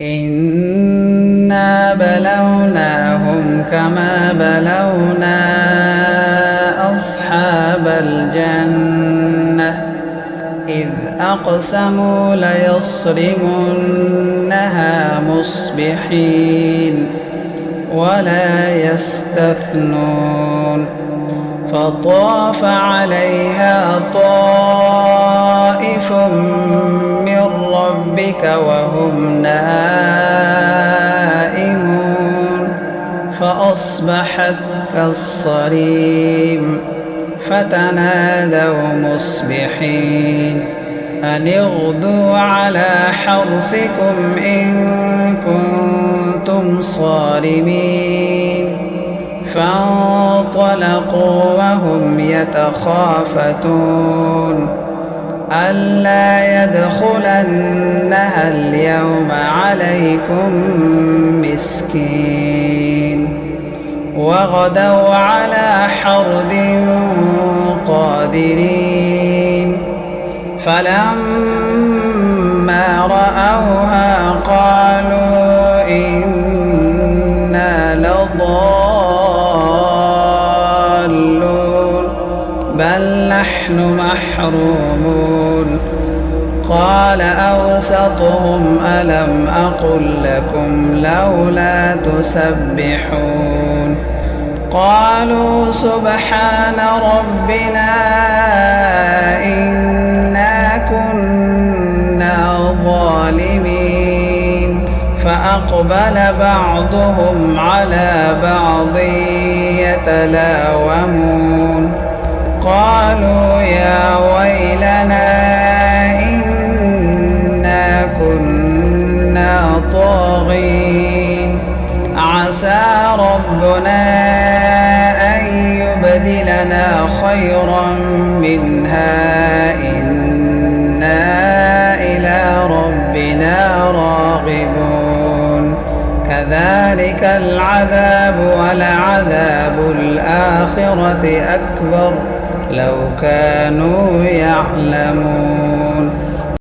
إنا بلوناهم كما بلونا أصحاب الجنة إذ أقسموا ليصرمنها مصبحين ولا يستثنون فطاف عليها طائف من ربك وهم نائمون فأصبحت كالصريم فتنادوا مصبحين أن اغدوا على حرثكم إن كنتم صارمين فانطلقوا وهم يتخافتون ألا يدخلنها اليوم عليكم مسكين وغدوا على حرد قادرين فلما رأوها قالوا إنا لضالون بل نحن محرومون قال أوسطهم ألم أقل لكم لولا تسبحون قالوا سبحان ربنا إنا كنا ظالمين فأقبل بعضهم على بعض يتلاومون قالوا يا ويلنا إنا كنا طاغين عسى ربنا أن يبدلنا خيرا منها إنا إلى ربنا راغبون كذلك العذاب ولعذاب الآخرة أكبر لو كانوا يعلمون